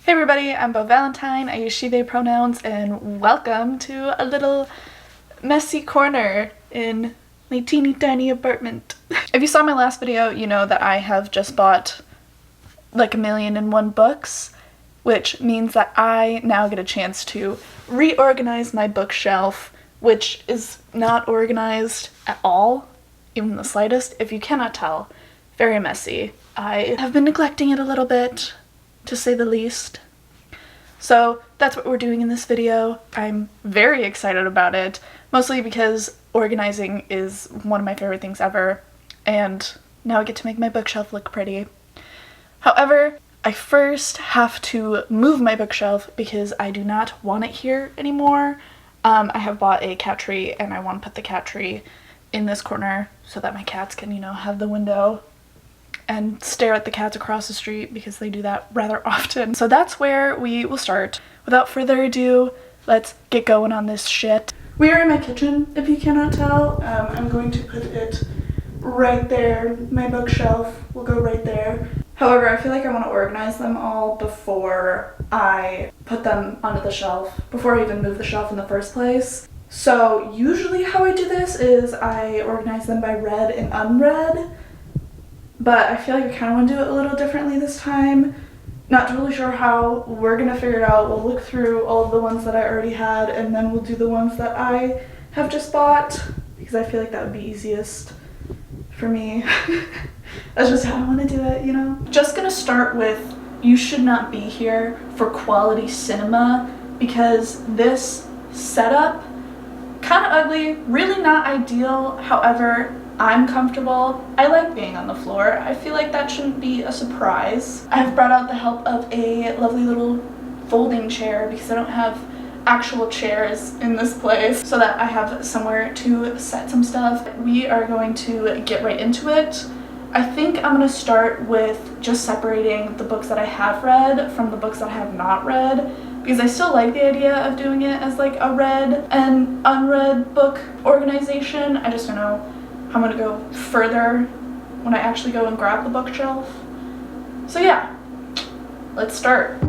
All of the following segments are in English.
Hey everybody, I'm Bo Valentine, I use she, they pronouns, and welcome to a little messy corner in my teeny tiny apartment. If you saw my last video, you know that I have just bought like 1,000,001 books, which means that I now get a chance to reorganize my bookshelf, which is not organized at all, even the slightest. If you cannot tell, very messy. I have been neglecting it a little bit, to say the least. So that's what we're doing in this video. I'm very excited about it, mostly because organizing is one of my favorite things ever, and now I get to make my bookshelf look pretty. However, I first have to move my bookshelf because I do not want it here anymore. I have bought a cat tree and I want to put the cat tree in this corner so that my cats can, have the window and stare at the cats across the street because they do that rather often. So that's where we will start. Without further ado, let's get going on this shit. We are in my kitchen, if you cannot tell. I'm going to put it right there. My bookshelf will go right there. However, I feel like I want to organize them all before I put them onto the shelf, before I even move the shelf in the first place. So usually how I do this is I organize them by read and unread. But I feel like I kind of want to do it a little differently this time. Not totally sure how. We're going to figure it out. We'll look through all of the ones that I already had, and then we'll do the ones that I have just bought, because I feel like that would be easiest for me. That's just how I want to do it, Just going to start with You Should Not Be Here for quality cinema, because this setup, kind of ugly, really not ideal. However, I'm comfortable. I like being on the floor. I feel like that shouldn't be a surprise. I've brought out the help of a lovely little folding chair because I don't have actual chairs in this place, so that I have somewhere to set some stuff. We are going to get right into it. I think I'm going to start with just separating the books that I have read from the books that I have not read, because I still like the idea of doing it as like a read and unread book organization. I just don't know I'm going to go further when I actually go and grab the bookshelf. So yeah, let's start.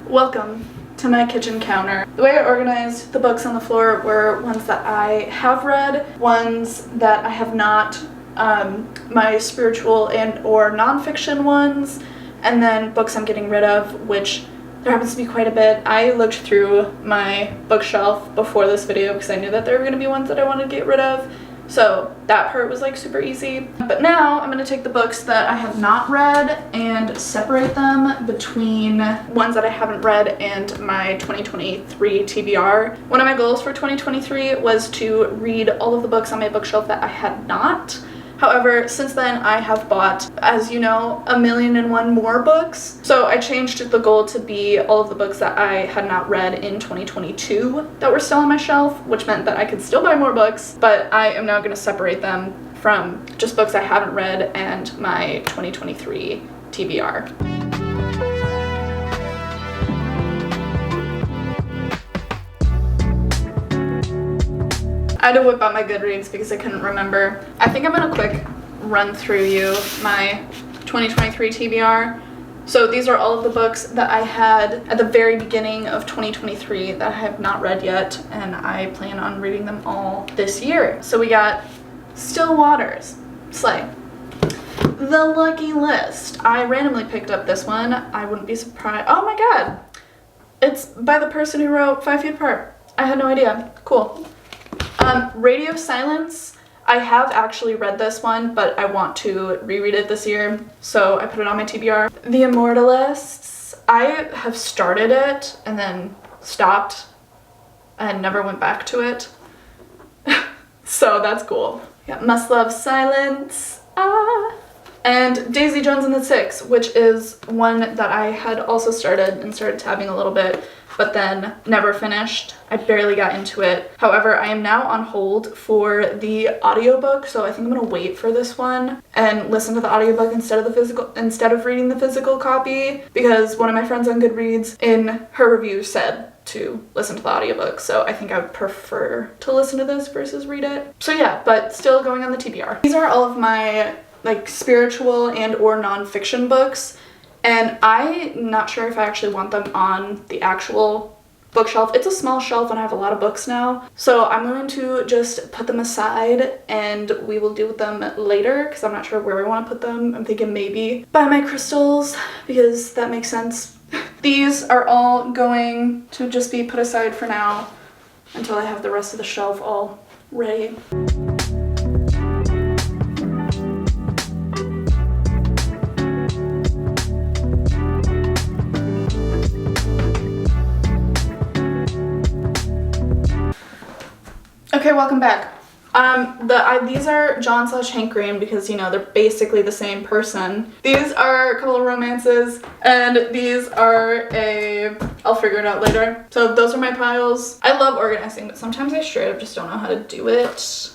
Welcome to my kitchen counter. The way I organized the books on the floor were ones that I have read, ones that I have not, my spiritual and or nonfiction ones, and then books I'm getting rid of, which there happens to be quite a bit. I looked through my bookshelf before this video because I knew that there were going to be ones that I wanted to get rid of. So that part was like super easy. But now I'm going to take the books that I have not read and separate them between ones that I haven't read and my 2023 TBR. One of my goals for 2023 was to read all of the books on my bookshelf that I had not. However, since then I have bought, as you know, 1,000,001 more books. So I changed the goal to be all of the books that I had not read in 2022 that were still on my shelf, which meant that I could still buy more books, but I am now going to separate them from just books I haven't read and my 2023 TBR. I had to whip out my Goodreads because I couldn't remember. I think I'm gonna quick run through you my 2023 TBR. So these are all of the books that I had at the very beginning of 2023 that I have not read yet, and I plan on reading them all this year. So we got Still Waters, slay. The Lucky List. I randomly picked up this one. I wouldn't be surprised. Oh my god! It's by the person who wrote 5 Feet Apart. I had no idea. Cool. Radio Silence. I have actually read this one, but I want to reread it this year, so I put it on my TBR. The Immortalists. I have started it and then stopped and never went back to it. So that's cool. Yeah, Must Love Silence. And Daisy Jones and the Six, which is one that I had also started tabbing a little bit, but then never finished. I barely got into it. However, I am now on hold for the audiobook, so I think I'm gonna wait for this one and listen to the audiobook instead of reading the physical copy, because one of my friends on Goodreads in her review said to listen to the audiobook, so I think I would prefer to listen to this versus read it. So yeah, but still going on the TBR. These are all of my like spiritual and or nonfiction books, and I'm not sure if I actually want them on the actual bookshelf. It's a small shelf and I have a lot of books now, so I'm going to just put them aside and we will deal with them later, because I'm not sure where I want to put them. I'm thinking maybe by my crystals, because that makes sense. These are all going to just be put aside for now until I have the rest of the shelf all ready. Okay, welcome back. These are John/Hank Green, because, you know, they're basically the same person. These are a couple of romances, and these are I'll figure it out later. So those are my piles. I love organizing, but sometimes I straight up just don't know how to do it.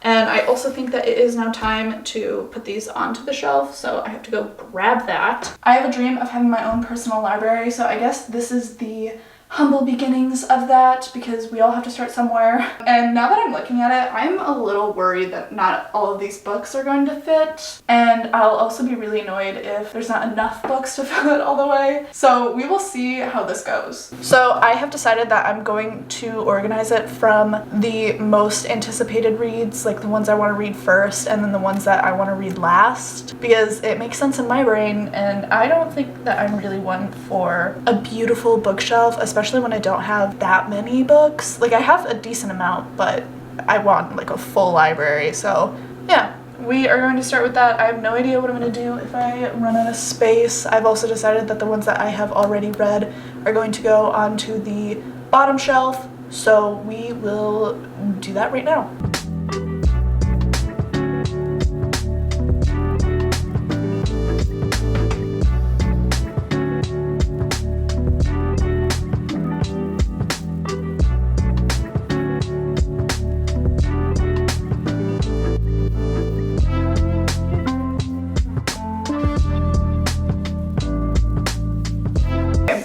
And I also think that it is now time to put these onto the shelf, so I have to go grab that. I have a dream of having my own personal library, so I guess this is the humble beginnings of that, because we all have to start somewhere. And now that I'm looking at it, I'm a little worried that not all of these books are going to fit, and I'll also be really annoyed if there's not enough books to fill it all the way. So we will see how this goes. So I have decided that I'm going to organize it from the most anticipated reads, like the ones I want to read first, and then the ones that I want to read last, because it makes sense in my brain, and I don't think that I'm really one for a beautiful bookshelf, especially when I don't have that many books. Like, I have a decent amount, but I want like a full library. So yeah, we are going to start with that. I have no idea what I'm going to do if I run out of space. I've also decided that the ones that I have already read are going to go onto the bottom shelf, so we will do that right now.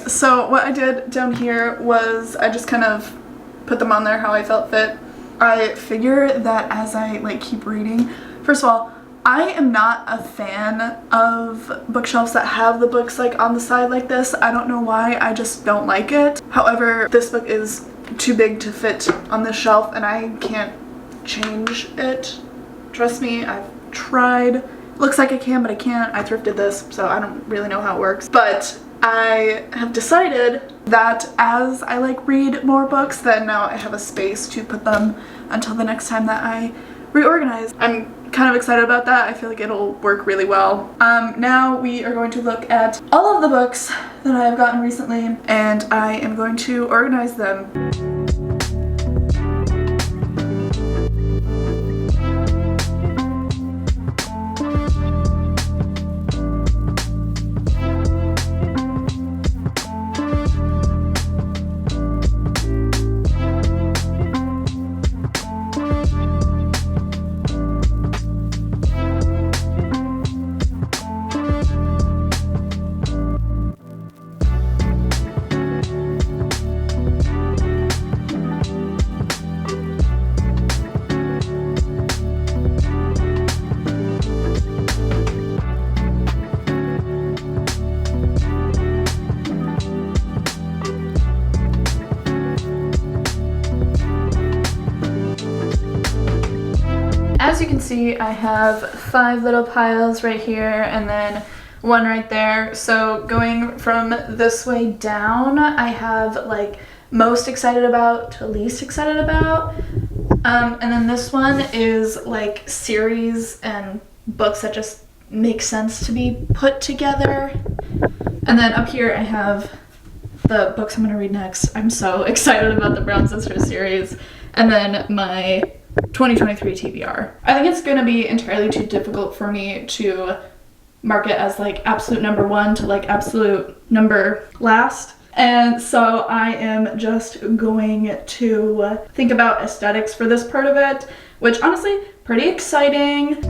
So what I did down here was I just kind of put them on there how I felt fit. I figure that as I like keep reading, first of all, I am not a fan of bookshelves that have the books like on the side like this. I don't know why, I just don't like it. However, this book is too big to fit on this shelf and I can't change it. Trust me, I've tried. Looks like I can, but I can't. I thrifted this, so I don't really know how it works. But I have decided that as I like read more books, then now I have a space to put them until the next time that I reorganize. I'm kind of excited about that. I feel like it'll work really well. Now we are going to look at all of the books that I have gotten recently, and I am going to organize them. As you can see, I have 5 little piles right here and then one right there. So going from this way down, I have like most excited about to least excited about. And then this one is like series and books that just make sense to be put together. And then up here I have the books I'm going to read next. I'm so excited about the Brown Sisters series. And then my 2023 TBR. I think it's gonna be entirely too difficult for me to mark it as like absolute number one to like absolute number last. And so I am just going to think about aesthetics for this part of it, which honestly, pretty exciting.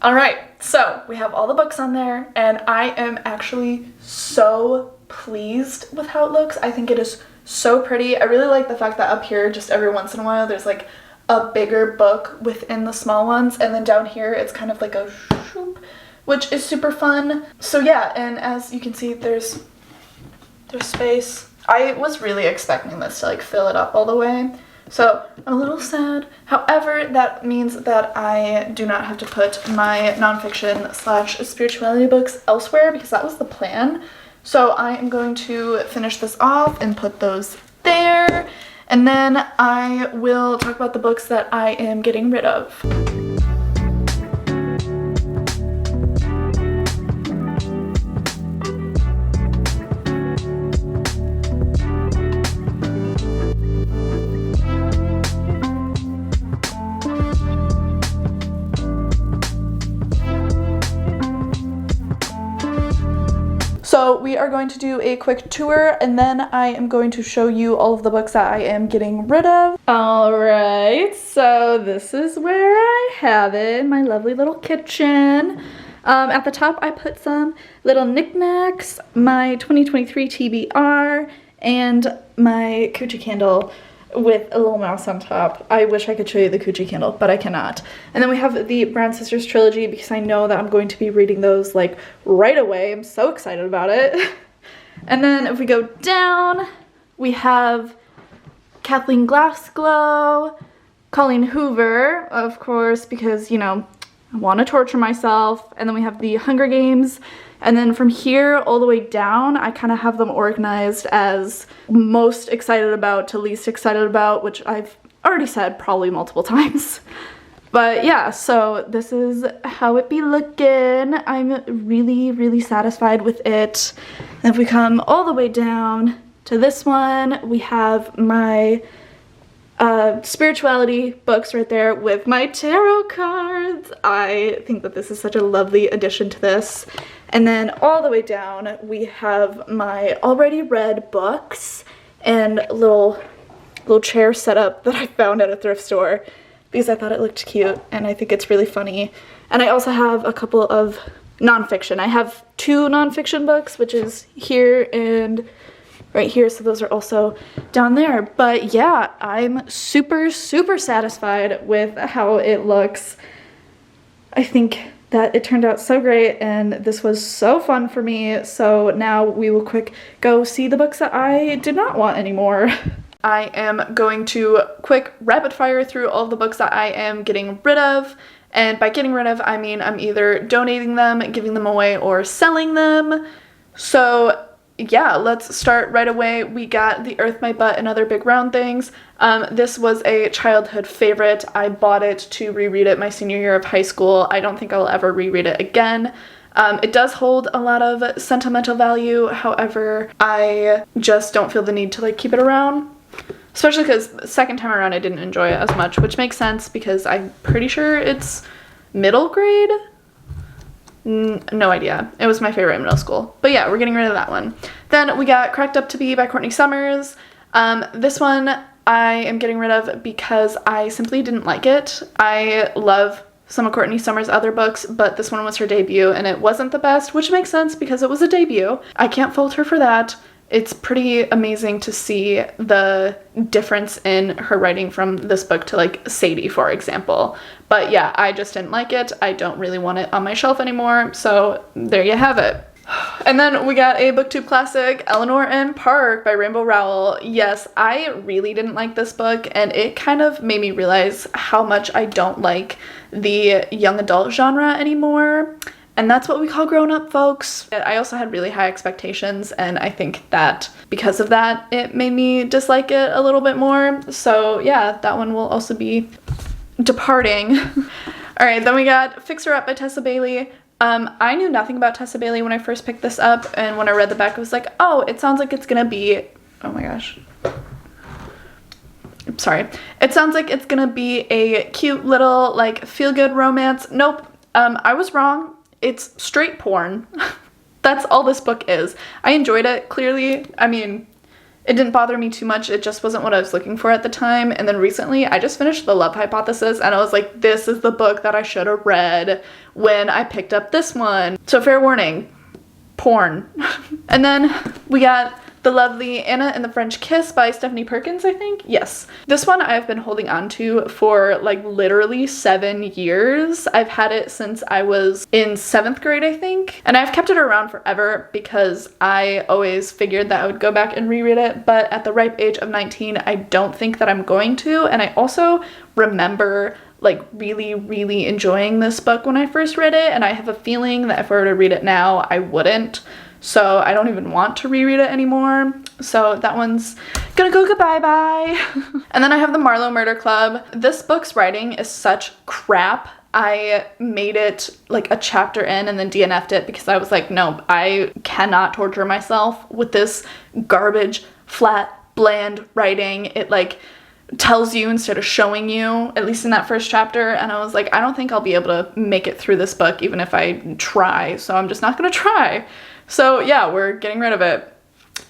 All right, so we have all the books on there, and I am actually so pleased with how it looks. I think it is so pretty. I really like the fact that up here, just every once in a while, there's like a bigger book within the small ones, and then down here, it's kind of like a shoop, which is super fun. So yeah, and as you can see, there's space. I was really expecting this to like fill it up all the way. So I'm a little sad. However, that means that I do not have to put my nonfiction / spirituality books elsewhere because that was the plan. So I am going to finish this off and put those there. And then I will talk about the books that I am getting rid of. So we are going to do a quick tour, and then I am going to show you all of the books that I am getting rid of. All right, so this is where I have it, my lovely little kitchen. At the top, I put some little knickknacks, my 2023 TBR, and my coochie candle with a little mouse on top. I wish I could show you the coochie candle, but I cannot. And then we have the Brown Sisters trilogy because I know that I'm going to be reading those like right away. I'm so excited about it. And then if we go down, we have Kathleen Glassglow, Colleen Hoover, of course, because, you know, I want to torture myself. And then we have the Hunger Games. And then from here all the way down, I kind of have them organized as most excited about to least excited about, which I've already said probably multiple times. But yeah, so this is how it be looking. I'm really, really satisfied with it. And if we come all the way down to this one, we have my spirituality books right there with my tarot cards. I think that this is such a lovely addition to this. And then all the way down, we have my already read books and a little chair setup that I found at a thrift store because I thought it looked cute and I think it's really funny. And I also have a couple of nonfiction. I have 2 nonfiction books, which is here and right here, so those are also down there. But yeah, I'm super, super satisfied with how it looks. I think that it turned out so great and this was so fun for me. So now we will go see the books that I did not want anymore. I am going to quick rapid fire through all of the books that I am getting rid of. And by getting rid of, I mean I'm either donating them, giving them away, or selling them. So yeah, let's start right away. We got The Earth, My Butt, and Other Big Round Things. This was a childhood favorite. I bought it to reread it my senior year of high school. I don't think I'll ever reread it again. It does hold a lot of sentimental value. However, I just don't feel the need to like keep it around. Especially because second time around I didn't enjoy it as much, which makes sense because I'm pretty sure it's middle grade. No idea. It was my favorite in middle school. But yeah, we're getting rid of that one. Then we got Cracked Up to Be by Courtney Summers. This one I am getting rid of because I simply didn't like it. I love some of Courtney Summers' other books, but this one was her debut and it wasn't the best, which makes sense because it was a debut. I can't fault her for that. it's pretty amazing to see the difference in her writing from this book to like Sadie, for example. But yeah, I just didn't like it. I don't really want it on my shelf anymore. So there you have it. And then we got a booktube classic, Eleanor and Park by Rainbow Rowell. Yes, I really didn't like this book, and it kind of made me realize how much I don't like the young adult genre anymore. And that's what we call grown up, folks. I also had really high expectations, and I think that because of that, it made me dislike it a little bit more. So yeah, that one will also be departing. All right, then we got Fix Her Up by Tessa Bailey. I knew nothing about Tessa Bailey when I first picked this up, and when I read the back, I was like, oh, it sounds like it's gonna be, oh my gosh. I'm sorry. It sounds like it's gonna be a cute little, like, feel-good romance. Nope. I was wrong. It's straight porn. That's all this book is. I enjoyed it, clearly. I mean, it didn't bother me too much. It just wasn't what I was looking for at the time. And then recently, I just finished The Love Hypothesis, and I was like, this is the book that I should have read when I picked up this one. So fair warning, porn. And then we got The Lovely Anna and the French Kiss by Stephanie Perkins, I think. Yes. This one I've been holding on to for like literally 7 years. I've had it since I was in 7th grade, I think. And I've kept it around forever because I always figured that I would go back and reread it. But at the ripe age of 19, I don't think that I'm going to. And I also remember like really, really enjoying this book when I first read it. And I have a feeling that if I were to read it now, I wouldn't. So I don't even want to reread it anymore. So that one's gonna go goodbye-bye. And then I have The Marlowe Murder Club. This book's writing is such crap. I made it like a chapter in and then DNF'd it because I was like, no, I cannot torture myself with this garbage, flat, bland writing. It like tells you instead of showing you, at least in that first chapter. And I was like, I don't think I'll be able to make it through this book even if I try. So I'm just not gonna try. So yeah, we're getting rid of it.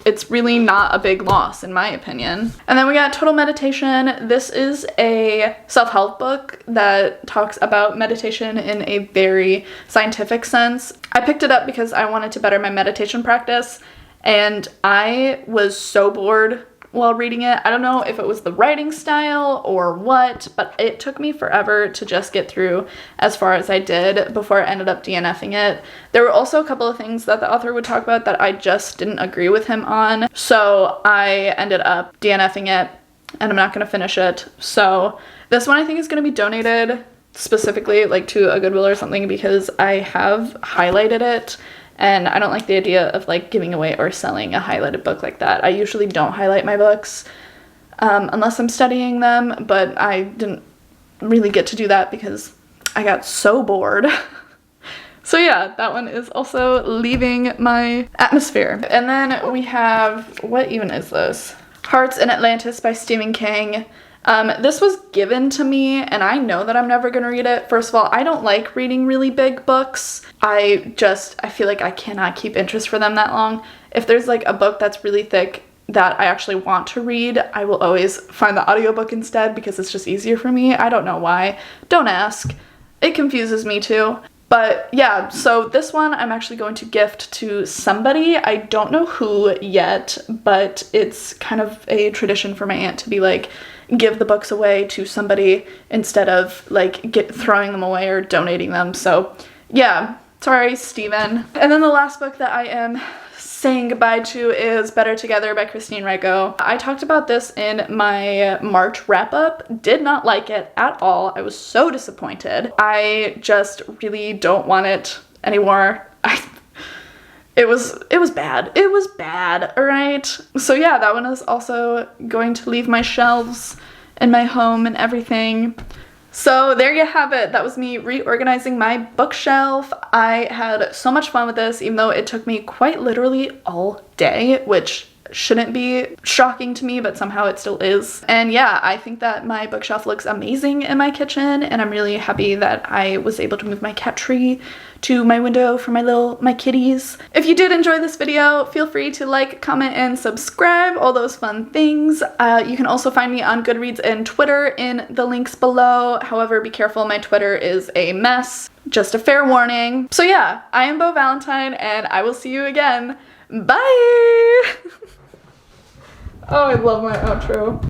It's really not a big loss in my opinion. And then we got Total Meditation. This is a self-help book that talks about meditation in a very scientific sense. I picked it up because I wanted to better my meditation practice, and I was so bored while reading it. I don't know if it was the writing style or what, but it took me forever to just get through as far as I did before I ended up DNFing it. There were also a couple of things that the author would talk about that I just didn't agree with him on, so I ended up DNFing it, and I'm not going to finish it. So this one I think is going to be donated specifically like to a Goodwill or something because I have highlighted it. And I don't like the idea of like giving away or selling a highlighted book like that. I usually don't highlight my books unless I'm studying them, but I didn't really get to do that because I got so bored. So yeah, that one is also leaving my atmosphere. And then we have, what even is this? Hearts in Atlantis by Stephen King. This was given to me, and I know that I'm never gonna read it. First of all, I don't like reading really big books. I feel like I cannot keep interest for them that long. If there's like a book that's really thick that I actually want to read, I will always find the audiobook instead because it's just easier for me. I don't know why. Don't ask. It confuses me too. But yeah, so this one I'm actually going to gift to somebody. I don't know who yet, but it's kind of a tradition for my aunt to be like, give the books away to somebody instead of like throwing them away or donating them. So yeah, sorry, Steven. And then the last book that I am saying goodbye to is Better Together by Christine Rico. I talked about this in my March wrap-up. Did not like it at all. I was so disappointed. I just really don't want it anymore. It was bad. It was bad, all right? So yeah, that one is also going to leave my shelves and my home and everything. So there you have it. That was me reorganizing my bookshelf. I had so much fun with this, even though it took me quite literally all day, which shouldn't be shocking to me, but somehow it still is. And yeah, I think that my bookshelf looks amazing in my kitchen, and I'm really happy that I was able to move my cat tree to my window for my kitties. If you did enjoy this video, feel free to like, comment, and subscribe, all those fun things. You can also find me on Goodreads and Twitter in the links below. However, be careful, my Twitter is a mess. Just a fair warning. So yeah, I am Bo Valentine, and I will see you again. Bye! Oh, I love my outro.